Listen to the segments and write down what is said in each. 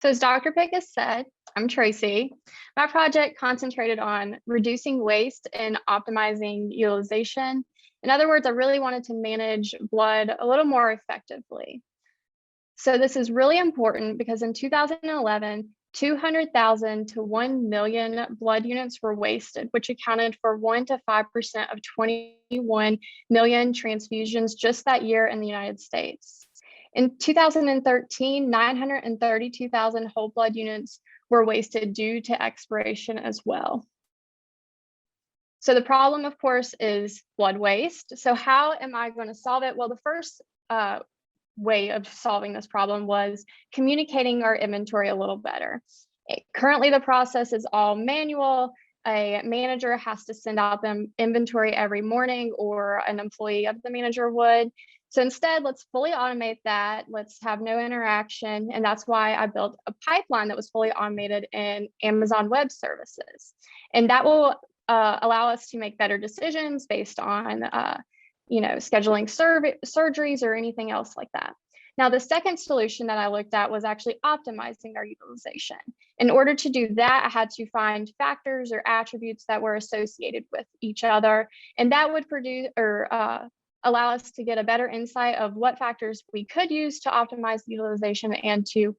So as Dr. Pick has said, I'm Tracy. My project concentrated on reducing waste and optimizing utilization. In other words, I really wanted to manage blood a little more effectively. So this is really important because in 2011, 200,000 to 1 million blood units were wasted, which accounted for 1 to 5% of 21 million transfusions just that year in the United States. In 2013, 932,000 whole blood units were wasted due to expiration as well. So the problem, of course, is blood waste. So how am I going to solve it? Well, the first way of solving this problem was communicating our inventory a little better. Currently, the process is all manual. A manager has to send out them inventory every morning, or an employee of the manager would. So instead, let's fully automate that. Let's have no interaction. And that's why I built a pipeline that was fully automated in Amazon Web Services. And that will allow us to make better decisions based on scheduling surgeries or anything else like that. Now, the second solution that I looked at was actually optimizing our utilization. In order to do that, I had to find factors or attributes that were associated with each other, and that would produce or allow us to get a better insight of what factors we could use to optimize utilization and to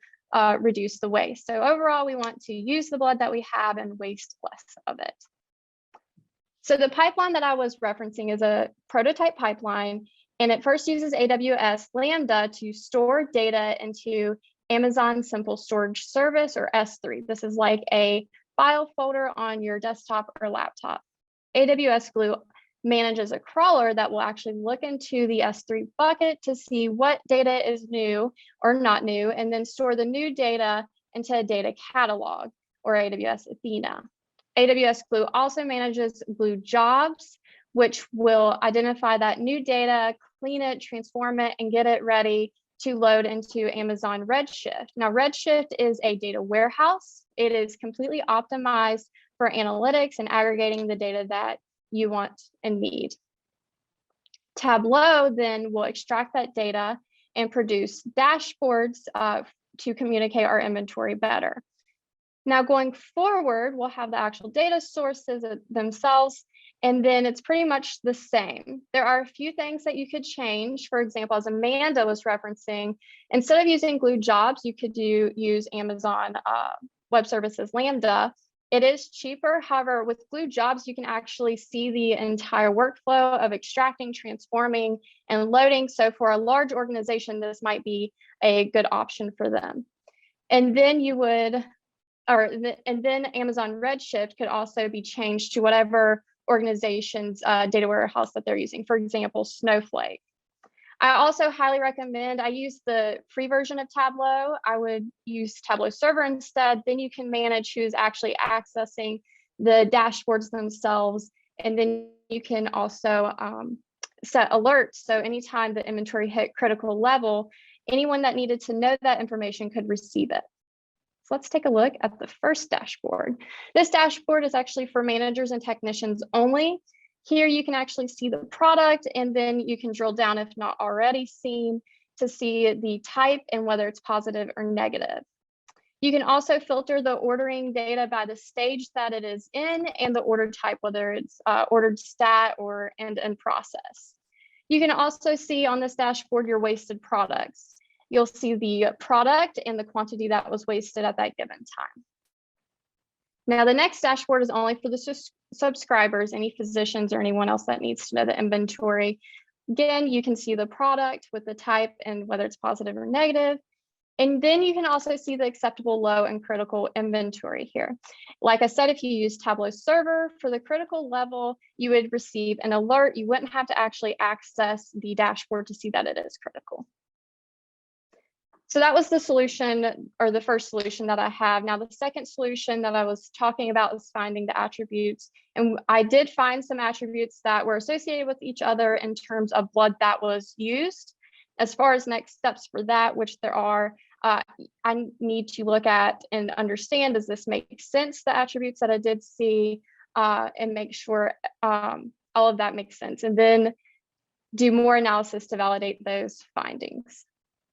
reduce the waste. So overall, we want to use the blood that we have and waste less of it. So the pipeline that I was referencing is a prototype pipeline, and it first uses AWS Lambda to store data into Amazon Simple Storage Service, or S3. This is like a file folder on your desktop or laptop. AWS Glue manages a crawler that will actually look into the S3 bucket to see what data is new or not new, and then store the new data into a data catalog, or AWS Athena. AWS Glue also manages Glue jobs, which will identify that new data, clean it, transform it, and get it ready to load into Amazon Redshift. Now, Redshift is a data warehouse. It is completely optimized for analytics and aggregating the data that you want and need. Tableau then will extract that data and produce dashboards to communicate our inventory better. Now, going forward, we'll have the actual data sources themselves, and then it's pretty much the same. There are a few things that you could change. For example, as Amanda was referencing, instead of using Glue jobs, you could use Amazon Web Services Lambda. It is cheaper. However, with Glue jobs, you can actually see the entire workflow of extracting, transforming, and loading. So for a large organization, this might be a good option for them. And then then Amazon Redshift could also be changed to whatever organization's data warehouse that they're using. For example, Snowflake. I also highly recommend, I use the free version of Tableau. I would use Tableau Server instead. Then you can manage who's actually accessing the dashboards themselves. And then you can also set alerts. So anytime the inventory hit critical level, anyone that needed to know that information could receive it. So let's take a look at the first dashboard. This dashboard is actually for managers and technicians only. Here you can actually see the product, and then you can drill down, if not already seen, to see the type and whether it's positive or negative. You can also filter the ordering data by the stage that it is in and the order type, whether it's ordered stat or and in process. You can also see on this dashboard your wasted products. You'll see the product and the quantity that was wasted at that given time. Now, the next dashboard is only for the subscribers, any physicians or anyone else that needs to know the inventory. Again, you can see the product with the type and whether it's positive or negative. And then you can also see the acceptable, low, and critical inventory here. Like I said, if you use Tableau Server for the critical level, you would receive an alert. You wouldn't have to actually access the dashboard to see that it is critical. So that was the solution, or the first solution that I have. Now, the second solution that I was talking about is finding the attributes. And I did find some attributes that were associated with each other in terms of blood that was used. As far as next steps for that, which there are, I need to look at and understand, does this make sense, the attributes that I did see, and make sure all of that makes sense. And then do more analysis to validate those findings.